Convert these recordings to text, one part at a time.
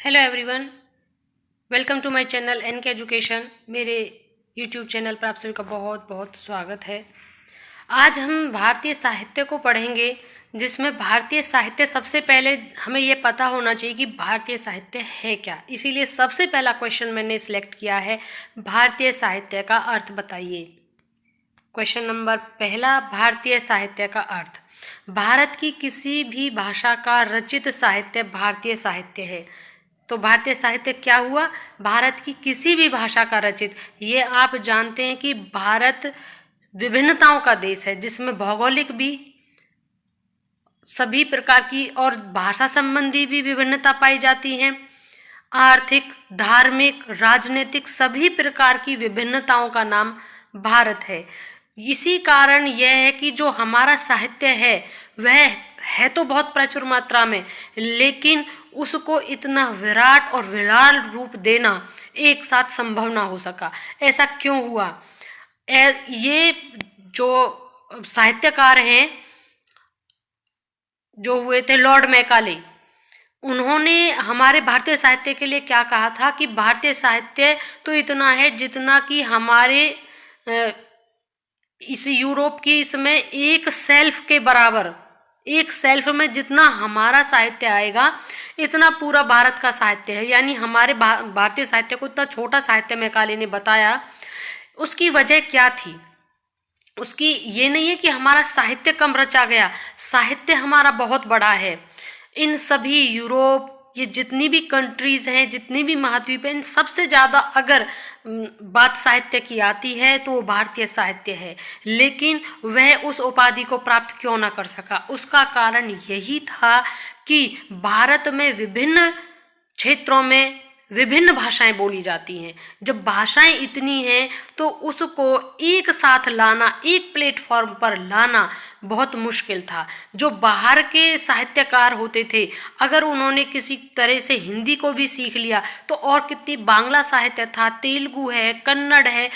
Hello everyone, welcome to my channel N K education. मेरे YouTube channel पर आप सभी का बहुत बहुत स्वागत है। आज हम भारतीय साहित्य को पढ़ेंगे, जिसमें भारतीय साहित्य सबसे पहले हमें ये पता होना चाहिए कि भारतीय साहित्य है क्या। इसीलिए सबसे पहला क्वेश्चन मैंने सिलेक्ट किया है, भारतीय साहित्य का अर्थ बताइए। क्वेश्चन नंबर पहला, भारतीय साहित्य का अर्थ। भारत की किसी भी भाषा का रचित साहित्य भारतीय साहित्य है। तो भारतीय साहित्य क्या हुआ? भारत की किसी भी भाषा का रचित। ये आप जानते हैं कि भारत विभिन्नताओं का देश है, जिसमें भौगोलिक भी सभी प्रकार की और भाषा संबंधी भी विभिन्नता पाई जाती है। आर्थिक, धार्मिक, राजनीतिक सभी प्रकार की विभिन्नताओं का नाम भारत है। इसी कारण यह है कि जो हमारा साहित्य है वह है तो बहुत प्रचुर मात्रा में, लेकिन उसको इतना विराट और विराट रूप देना एक साथ संभव ना हो सका। ऐसा क्यों हुआ? ये जो साहित्यकार हैं जो हुए थे लॉर्ड मैकाले, उन्होंने हमारे भारतीय साहित्य के लिए क्या कहा था कि भारतीय साहित्य तो इतना है जितना कि हमारे इस यूरोप की इसमें एक सेल्फ के बराबर, एक सेल्फ में जितना हमारा साहित्य आएगा इतना पूरा भारत का साहित्य है। यानी हमारे भारतीय साहित्य को इतना छोटा साहित्य मैकाले ने बताया। उसकी वजह क्या थी? उसकी ये नहीं है कि हमारा साहित्य कम रचा गया, साहित्य हमारा बहुत बड़ा है। इन सभी यूरोप, ये जितनी भी कंट्रीज हैं, जितनी भी महाद्वीप हैं, इन सबसे ज़्यादा अगर बात साहित्य की आती है तो वो भारतीय साहित्य है। लेकिन वह उस उपाधि को प्राप्त क्यों ना कर सका? उसका कारण यही था कि भारत में विभिन्न क्षेत्रों में विभिन्न भाषाएं बोली जाती हैं। जब भाषाएं इतनी हैं तो उसको एक साथ लाना, एक प्लेटफॉर्म पर लाना बहुत मुश्किल था। जो बाहर के साहित्यकार होते थे, अगर उन्होंने किसी तरह से हिंदी को भी सीख लिया तो और कितनी, बांग्ला साहित्य था, तेलुगु है, कन्नड़ है,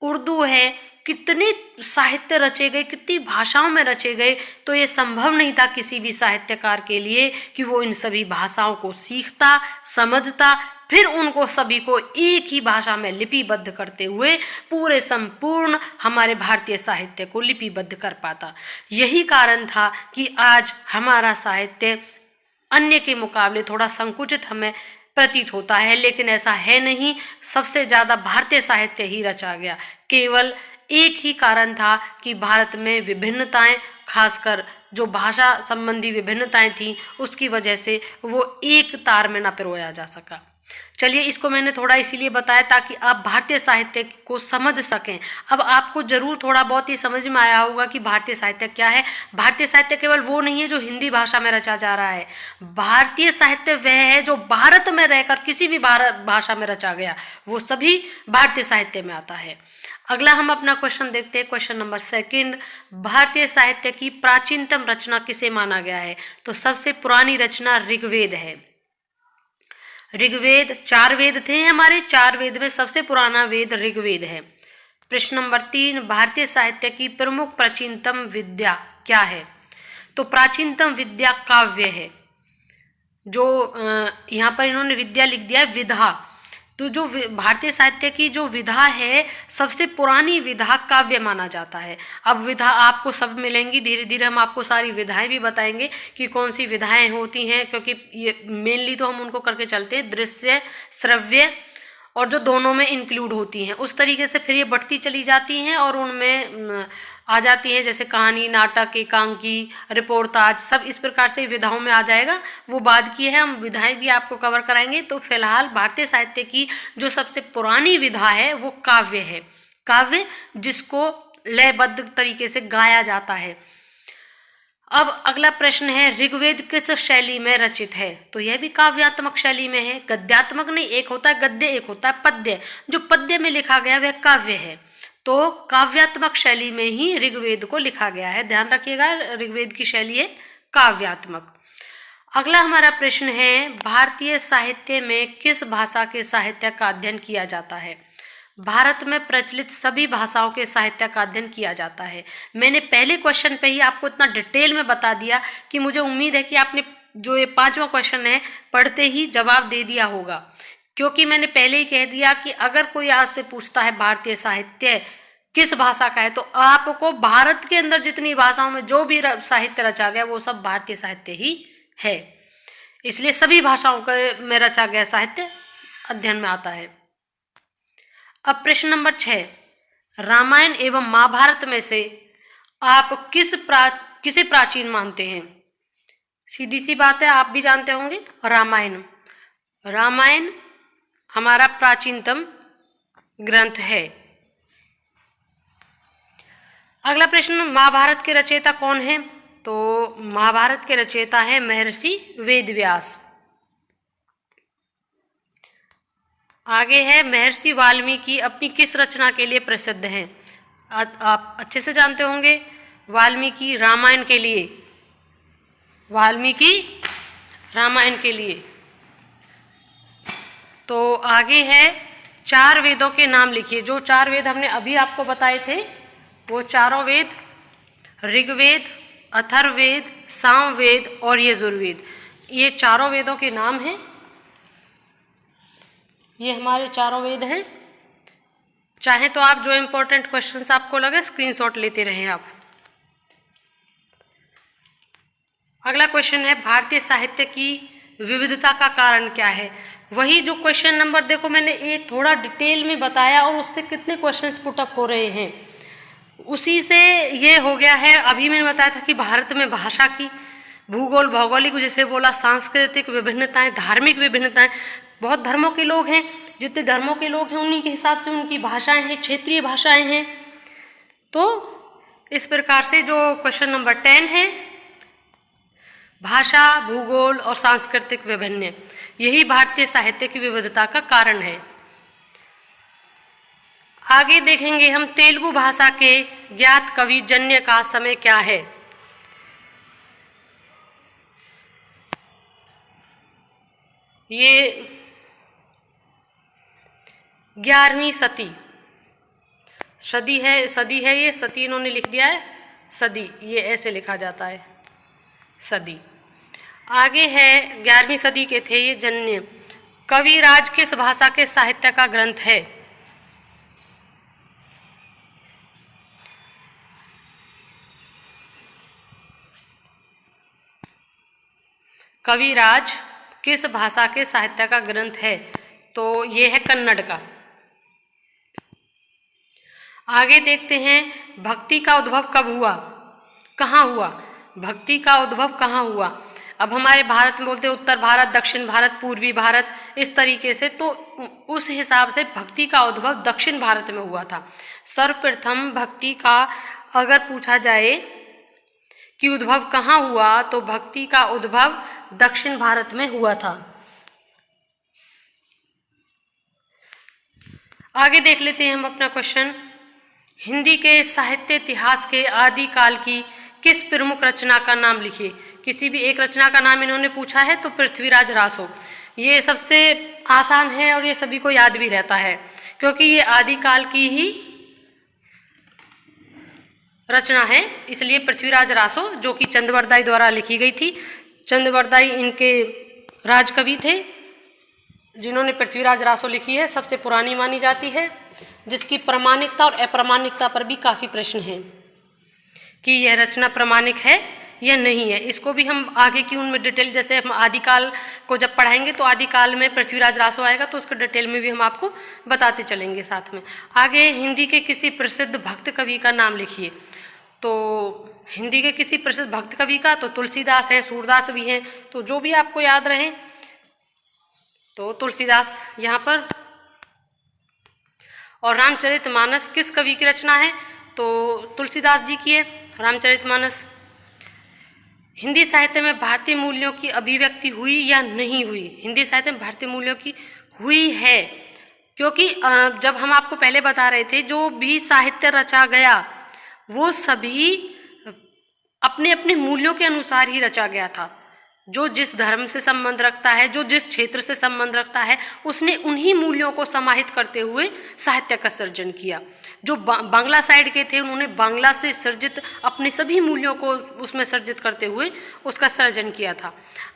उर्दू है, कितने साहित्य रचे गए, कितनी भाषाओं में रचे गए। तो ये संभव नहीं था किसी भी साहित्यकार के लिए कि वो इन सभी भाषाओं को सीखता, समझता, फिर उनको सभी को एक ही भाषा में लिपिबद्ध करते हुए पूरे संपूर्ण हमारे भारतीय साहित्य को लिपिबद्ध कर पाता। यही कारण था कि आज हमारा साहित्य अन्य के मुकाबले थोड़ा संकुचित हमें प्रतीत होता है, लेकिन ऐसा है नहीं। सबसे ज़्यादा भारतीय साहित्य ही रचा गया। केवल एक ही कारण था कि भारत में विभिन्नताएं, खासकर जो भाषा संबंधी विभिन्नताएं थीं, उसकी वजह से वो एक तार में ना पिरोया जा सका। चलिए, इसको मैंने थोड़ा इसीलिए बताया ताकि आप भारतीय साहित्य को समझ सकें। अब आपको जरूर थोड़ा बहुत ये समझ में आया होगा कि भारतीय साहित्य क्या है। भारतीय साहित्य केवल वो नहीं है जो हिंदी भाषा में रचा जा रहा है। भारतीय साहित्य वह है जो भारत में रहकर किसी भी भाषा में रचा गया, वो सभी भारतीय साहित्य में आता है। अगला हम अपना क्वेश्चन देखते हैं, क्वेश्चन नंबर सेकंड। भारतीय साहित्य की प्राचीनतम रचना किसे माना गया है? तो सबसे पुरानी रचना ऋग्वेद है। ऋग्वेद, 4 वेद थे हमारे, 4 वेद में सबसे पुराना वेद ऋग्वेद है। प्रश्न नंबर 3, भारतीय साहित्य की प्रमुख प्राचीनतम विद्या क्या है? तो प्राचीनतम विद्या काव्य है। जो यहाँ पर इन्होंने विद्या लिख दिया है, विधा। तो जो भारतीय साहित्य की जो विधा है, सबसे पुरानी विधा काव्य माना जाता है। अब विधा आपको सब मिलेंगी, धीरे धीरे हम आपको सारी विधाएं भी बताएंगे कि कौन सी विधाएं होती हैं, क्योंकि ये मेनली तो हम उनको करके चलते हैं, दृश्य, श्रव्य, और जो दोनों में इंक्लूड होती हैं। उस तरीके से फिर ये बढ़ती चली जाती हैं और उनमें आ जाती हैं, जैसे कहानी, नाटक, एकांकी, रिपोर्टाज, सब इस प्रकार से विधाओं में आ जाएगा। वो बाद की है, हम विधाएं भी आपको कवर कराएंगे। तो फिलहाल भारतीय साहित्य की जो सबसे पुरानी विधा है वो काव्य है। काव्य जिसको लयबद्ध तरीके से गाया जाता है। अब अगला प्रश्न है, ऋग्वेद किस शैली में रचित है? तो यह भी काव्यात्मक शैली में है। गद्यात्मक नहीं, एक होता है गद्य, एक होता है पद्य। जो पद्य में लिखा गया वह काव्य है। तो काव्यात्मक शैली में ही ऋग्वेद को लिखा गया है। ध्यान रखिएगा, ऋग्वेद की शैली है काव्यात्मक। अगला हमारा प्रश्न है, भारतीय साहित्य में किस भाषा के साहित्य का अध्ययन किया जाता है? भारत में प्रचलित सभी भाषाओं के साहित्य का अध्ययन किया जाता है। मैंने पहले क्वेश्चन पे ही आपको इतना डिटेल में बता दिया कि मुझे उम्मीद है कि आपने जो ये 5वां क्वेश्चन है पढ़ते ही जवाब दे दिया होगा, क्योंकि मैंने पहले ही कह दिया कि अगर कोई आपसे पूछता है भारतीय साहित्य किस भाषा का है, तो आपको भारत के अंदर जितनी भाषाओं में जो भी साहित्य रचा गया वो सब भारतीय साहित्य ही है, इसलिए सभी भाषाओं में रचा गया साहित्य अध्ययन में आता है। अब प्रश्न नंबर 6, रामायण एवं महाभारत में से आप किसे प्राचीन मानते हैं? सीधी सी बात है, आप भी जानते होंगे, रामायण हमारा प्राचीनतम ग्रंथ है। अगला प्रश्न, महाभारत के रचयिता कौन है? तो महाभारत के रचयिता है महर्षि वेदव्यास। आगे है महर्षि वाल्मीकि अपनी किस रचना के लिए प्रसिद्ध हैं? आप अच्छे से जानते होंगे, वाल्मीकि रामायण के लिए, वाल्मीकि रामायण के लिए। तो आगे है 4 वेदों के नाम लिखिए। जो 4 वेद हमने अभी आपको बताए थे वो चारों वेद ऋग्वेद, अथर्ववेद, सामवेद और यजुर्वेद, ये चारों वेदों के नाम हैं। ये हमारे चारों वेद हैं। चाहे तो आप जो इम्पोर्टेंट क्वेश्चंस आपको लगे स्क्रीनशॉट लेते रहें आप। अगला क्वेश्चन है भारतीय साहित्य की विविधता का कारण क्या है? वही जो क्वेश्चन नंबर देखो मैंने एक थोड़ा डिटेल में बताया और उससे कितने क्वेश्चंस पुटअप हो रहे हैं, उसी से ये हो गया है। अभी मैंने बताया था कि भारत में भाषा की, भूगोल, भौगोलिक जैसे बोला, सांस्कृतिक विभिन्नताएं, धार्मिक विभिन्नताएं, बहुत धर्मों के लोग हैं, जितने धर्मों के लोग हैं उन्हीं के हिसाब से उनकी भाषाएं हैं, क्षेत्रीय भाषाएं हैं। तो इस प्रकार से जो क्वेश्चन नंबर 10 है, भाषा, भूगोल और सांस्कृतिक विभिन्न, यही भारतीय साहित्य की विविधता का कारण है। आगे देखेंगे हम तेलुगु भाषा के ज्ञात कवि जन्य का समय क्या है? ये 11वीं सदी है ये सदी इन्होंने लिख दिया है, सदी ये ऐसे लिखा जाता है, सदी। आगे है 11वीं सदी के थे ये जन्य। कविराज किस भाषा के साहित्य का ग्रंथ है? कविराज किस भाषा के साहित्य का ग्रंथ है? तो ये है कन्नड़ का। आगे देखते हैं भक्ति का उद्भव कब हुआ, कहाँ हुआ? भक्ति का उद्भव कहाँ हुआ? अब हमारे भारत में बोलते हैं उत्तर भारत, दक्षिण भारत, पूर्वी भारत, इस तरीके से, तो उस हिसाब से भक्ति का उद्भव दक्षिण भारत में हुआ था। सर्वप्रथम भक्ति का अगर पूछा जाए कि उद्भव कहाँ हुआ, तो भक्ति का उद्भव दक्षिण भारत में हुआ था। आगे देख लेते हैं हम अपना क्वेश्चन। हिंदी के साहित्य इतिहास के आदिकाल की किस प्रमुख रचना का नाम लिखिए? किसी भी एक रचना का नाम इन्होंने पूछा है तो पृथ्वीराज रासो, ये सबसे आसान है और ये सभी को याद भी रहता है, क्योंकि ये आदिकाल की ही रचना है, इसलिए पृथ्वीराज रासो, जो कि चंद्रवरदाई द्वारा लिखी गई थी। चंद्रवरदाई इनके राजकवि थे जिन्होंने पृथ्वीराज रासो लिखी है, सबसे पुरानी मानी जाती है, जिसकी प्रामाणिकता और अप्रामाणिकता पर भी काफ़ी प्रश्न हैं कि यह रचना प्रामाणिक है या नहीं है। इसको भी हम आगे की उनमें डिटेल, जैसे हम आदिकाल को जब पढ़ाएंगे तो आदिकाल में पृथ्वीराज रासो आएगा तो उसको डिटेल में भी हम आपको बताते चलेंगे साथ में। आगे हिंदी के किसी प्रसिद्ध भक्त कवि का नाम लिखिए। तो हिंदी के किसी प्रसिद्ध भक्त कवि का तो तुलसीदास हैं, सूरदास भी हैं, तो जो भी आपको याद रहे तो तुलसीदास यहाँ पर। और रामचरितमानस किस कवि की रचना है? तो तुलसीदास जी की है रामचरितमानस। हिंदी साहित्य में भारतीय मूल्यों की अभिव्यक्ति हुई या नहीं हुई? हिंदी साहित्य में भारतीय मूल्यों की हुई है, क्योंकि जब हम आपको पहले बता रहे थे जो भी साहित्य रचा गया वो सभी अपने अपने मूल्यों के अनुसार ही रचा गया था। जो जिस धर्म से संबंध रखता है, जो जिस क्षेत्र से संबंध रखता है, उसने उन्हीं मूल्यों को समाहित करते हुए साहित्य का सृजन किया। जो बांग्ला साइड के थे, उन्होंने बांग्ला से सृजित अपने सभी मूल्यों को उसमें सृजित करते हुए उसका सृजन किया था।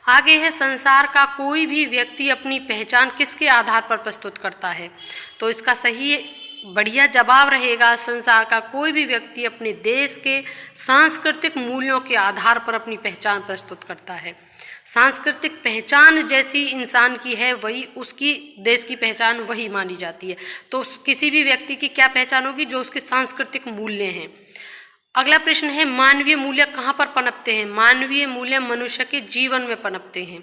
आगे है, संसार का कोई भी व्यक्ति अपनी पहचान किसके आधार पर प्रस्तुत करता है? तो इसका सही बढ़िया जवाब रहेगा, संसार का कोई भी व्यक्ति अपने देश के सांस्कृतिक मूल्यों के आधार पर अपनी पहचान प्रस्तुत करता है। सांस्कृतिक पहचान जैसी इंसान की है, वही उसकी देश की पहचान वही मानी जाती है। तो किसी भी व्यक्ति की क्या पहचान होगी? जो उसके सांस्कृतिक मूल्य हैं। अगला प्रश्न है, मानवीय मूल्य कहाँ पर पनपते हैं? मानवीय मूल्य मनुष्य के जीवन में पनपते हैं।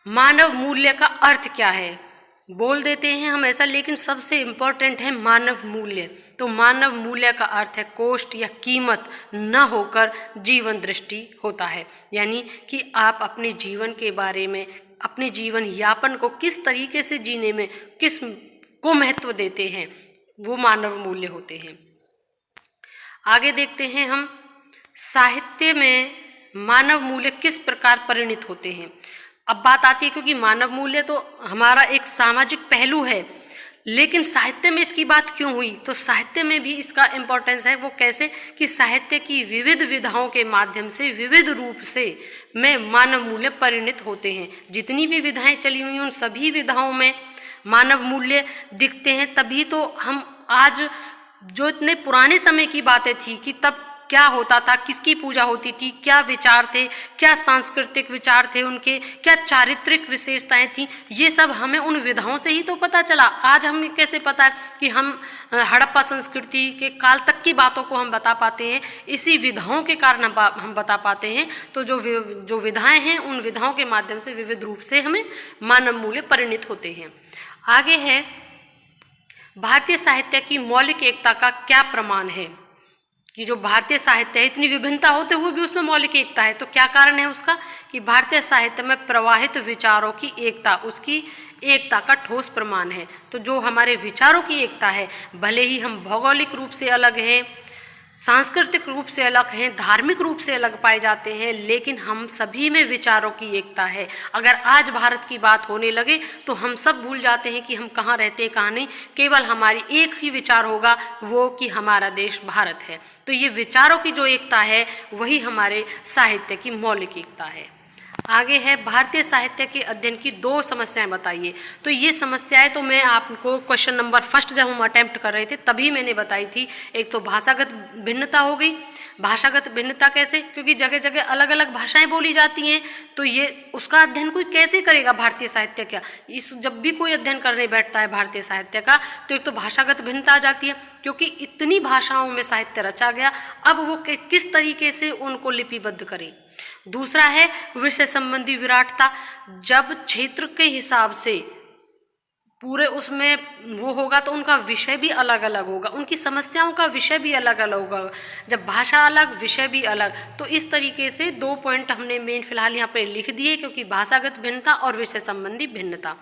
मानव मूल्य का अर्थ क्या है? बोल देते हैं हम ऐसा, लेकिन सबसे इम्पोर्टेंट है मानव मूल्य। तो मानव मूल्य का अर्थ है कोष्ट या कीमत न होकर जीवन दृष्टि होता है, यानी कि आप अपने जीवन के बारे में, अपने जीवन यापन को किस तरीके से जीने में किस को महत्व देते हैं, वो मानव मूल्य होते हैं। आगे देखते हैं हम, साहित्य में मानव मूल्य किस प्रकार परिणित होते हैं। अब बात आती है, क्योंकि मानव मूल्य तो हमारा एक सामाजिक पहलू है, लेकिन साहित्य में इसकी बात क्यों हुई? तो साहित्य में भी इसका इम्पोर्टेंस है। वो कैसे? कि साहित्य की विविध विधाओं के माध्यम से, विविध रूप से में मानव मूल्य परिणित होते हैं। जितनी भी विधाएं चली हुई उन सभी विधाओं में मानव मूल्य दिखते हैं। तभी तो हम आज, जो इतने पुराने समय की बातें थी कि तब क्या होता था, किसकी पूजा होती थी, क्या विचार थे, क्या सांस्कृतिक विचार थे उनके, क्या चारित्रिक विशेषताएं थी, ये सब हमें उन विधाओं से ही तो पता चला। आज हमें कैसे पता है कि हम हड़प्पा संस्कृति के काल तक की बातों को हम बता पाते हैं? इसी विधाओं के कारण हम बता पाते हैं। तो जो विधाएं हैं, उन विधाओं के माध्यम से विविध रूप से हमें मानव मूल्य परिणित होते हैं। आगे है, भारतीय साहित्य की मौलिक एकता का क्या प्रमाण है? कि जो भारतीय साहित्य है, इतनी विभिन्नता होते हुए भी उसमें मौलिक एकता है। तो क्या कारण है उसका? कि भारतीय साहित्य में प्रवाहित विचारों की एकता उसकी एकता का ठोस प्रमाण है। तो जो हमारे विचारों की एकता है, भले ही हम भौगोलिक रूप से अलग हैं, सांस्कृतिक रूप से अलग हैं, धार्मिक रूप से अलग पाए जाते हैं, लेकिन हम सभी में विचारों की एकता है। अगर आज भारत की बात होने लगे तो हम सब भूल जाते हैं कि हम कहाँ रहते हैं, कहाँ नहीं। केवल हमारी एक ही विचार होगा, वो कि हमारा देश भारत है। तो ये विचारों की जो एकता है, वही हमारे साहित्य की मौलिक एकता है। आगे है, भारतीय साहित्य के अध्ययन की 2 समस्याएं बताइए। तो ये समस्याएं तो मैं आपको क्वेश्चन नंबर फर्स्ट जब हम अटेम्प्ट कर रहे थे तभी मैंने बताई थी। एक तो भाषागत भिन्नता हो गई। भाषागत भिन्नता कैसे? क्योंकि जगह जगह अलग अलग भाषाएं बोली जाती हैं, तो ये उसका अध्ययन कोई कैसे करेगा भारतीय साहित्य का? जब भी कोई अध्ययन करने बैठता है भारतीय साहित्य का, तो एक तो भाषागत भिन्नता आ जाती है, क्योंकि इतनी भाषाओं में साहित्य रचा गया, अब वो किस तरीके से उनको लिपिबद्ध करे। दूसरा है विषय संबंधी विराटता। जब क्षेत्र के हिसाब से पूरे उसमें वो होगा तो उनका विषय भी अलग अलग होगा, उनकी समस्याओं का विषय भी अलग अलग होगा। जब भाषा अलग, विषय भी अलग, तो इस तरीके से 2 पॉइंट हमने मेन फिलहाल यहाँ पे लिख दिए, क्योंकि भाषागत भिन्नता और विषय संबंधी भिन्नता,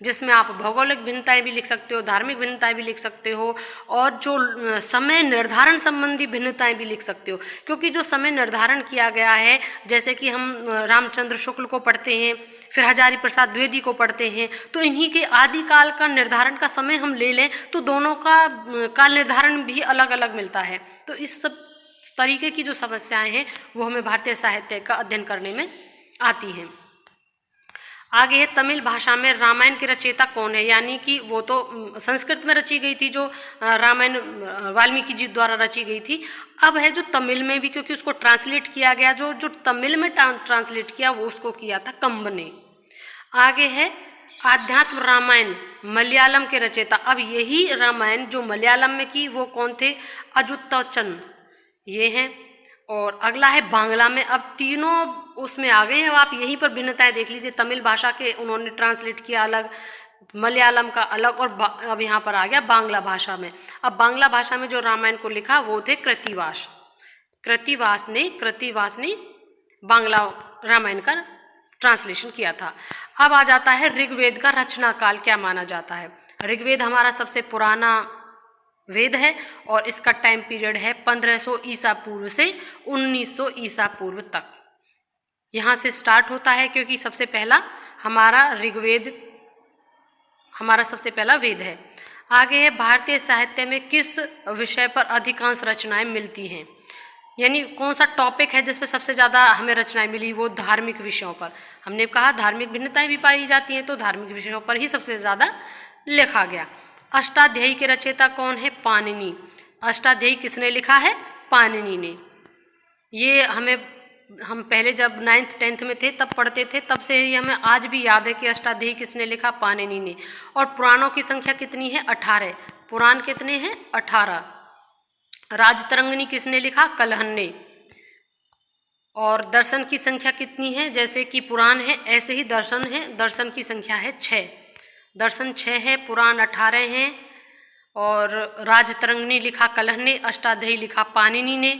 जिसमें आप भौगोलिक भिन्नताएं भी लिख सकते हो, धार्मिक भिन्नताएं भी लिख सकते हो, और जो समय निर्धारण संबंधी भिन्नताएं भी लिख सकते हो। क्योंकि जो समय निर्धारण किया गया है, जैसे कि हम रामचंद्र शुक्ल को पढ़ते हैं, फिर हजारी प्रसाद द्विवेदी को पढ़ते हैं, तो इन्हीं के आदिकाल का निर्धारण का समय हम ले लें तो दोनों का काल निर्धारण भी अलग अलग मिलता है। तो इस सब तरीके की जो समस्याएं हैं वो हमें भारतीय साहित्य का अध्ययन करने में आती हैं। आगे है, तमिल भाषा में रामायण के रचयिता कौन है? यानी कि वो तो संस्कृत में रची गई थी, जो रामायण वाल्मीकि जी द्वारा रची गई थी। अब है जो तमिल में भी, क्योंकि उसको ट्रांसलेट किया गया, जो तमिल में ट्रांसलेट किया वो उसको किया था कंब ने। आगे है, आध्यात्म रामायण मलयालम के रचयिता। अब यही रामायण जो मलयालम में की वो कौन थे? अच्युतचन, ये हैं। और अगला है बांग्ला में। अब तीनों उसमें आ गए हैं, अब आप यहीं पर भिन्नताएं देख लीजिए। तमिल भाषा के उन्होंने ट्रांसलेट किया अलग, मलयालम का अलग, और अब यहाँ पर आ गया बांग्ला भाषा में। अब बांग्ला भाषा में जो रामायण को लिखा वो थे कृतिवास ने बांग्ला रामायण का ट्रांसलेशन किया था। अब आ जाता है ऋग्वेद का रचना काल क्या माना जाता है। ऋग्वेद हमारा सबसे पुराना वेद है और इसका टाइम पीरियड है 1500 ईसा पूर्व से 1900 ईसा पूर्व तक। यहाँ से स्टार्ट होता है, क्योंकि सबसे पहला हमारा ऋग्वेद हमारा सबसे पहला वेद है। आगे है भारतीय साहित्य में किस विषय पर अधिकांश रचनाएं मिलती हैं, यानी कौन सा टॉपिक है जिस पर सबसे ज़्यादा हमें रचनाएं मिली, वो धार्मिक विषयों पर। हमने कहा धार्मिक भिन्नताएं भी पाई जाती हैं, तो धार्मिक विषयों पर ही सबसे ज़्यादा लिखा गया। अष्टाध्यायी के रचयिता कौन है? पाणिनि। अष्टाध्यायी किसने लिखा है? पाणिनि ने। ये हम पहले जब 9th 10th में थे तब पढ़ते थे, तब से ही हमें आज भी याद है कि अष्टाध्यायी किसने लिखा? पाणिनि ने। और पुराणों की संख्या कितनी है? 18। पुराण कितने हैं? 18। राजतरंगिणी किसने लिखा? कलहन ने। और दर्शन की संख्या कितनी है? जैसे कि पुराण है ऐसे ही दर्शन है, दर्शन की संख्या है 6। दर्शन 6 है, पुराण 18 हैं, और राजतरंगिणी लिखा कलहन ने, अष्टाध्यायी लिखा पाणिनि ने।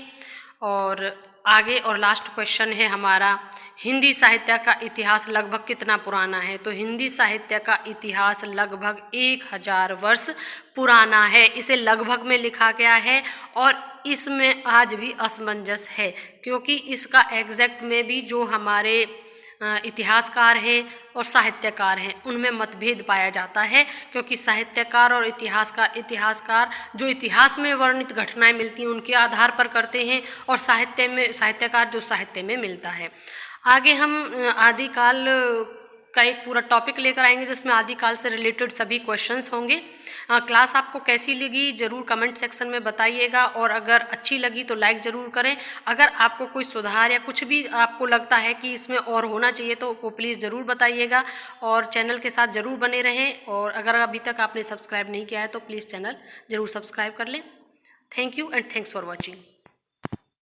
और आगे और लास्ट क्वेश्चन है हमारा, हिंदी साहित्य का इतिहास लगभग कितना पुराना है? तो हिंदी साहित्य का इतिहास लगभग 1000 वर्ष पुराना है। इसे लगभग में लिखा गया है और इसमें आज भी असमंजस है, क्योंकि इसका एग्जैक्ट में भी जो हमारे इतिहासकार हैं और साहित्यकार हैं उनमें मतभेद पाया जाता है, क्योंकि साहित्यकार और इतिहासकार जो इतिहास में वर्णित घटनाएं मिलती हैं उनके आधार पर करते हैं, और साहित्यकार जो साहित्य में मिलता है। आगे हम आदिकाल का एक पूरा टॉपिक लेकर आएंगे जिसमें आदिकाल से रिलेटेड सभी क्वेश्चंस होंगे। क्लास आपको कैसी लगी ज़रूर कमेंट सेक्शन में बताइएगा, और अगर अच्छी लगी तो लाइक ज़रूर करें। अगर आपको कोई सुधार या कुछ भी आपको लगता है कि इसमें और होना चाहिए तो वो प्लीज़ ज़रूर बताइएगा, और चैनल के साथ ज़रूर बने रहें। और अगर अभी तक आपने सब्सक्राइब नहीं किया है तो प्लीज़ चैनल ज़रूर सब्सक्राइब कर लें। Thank you and thanks for watching.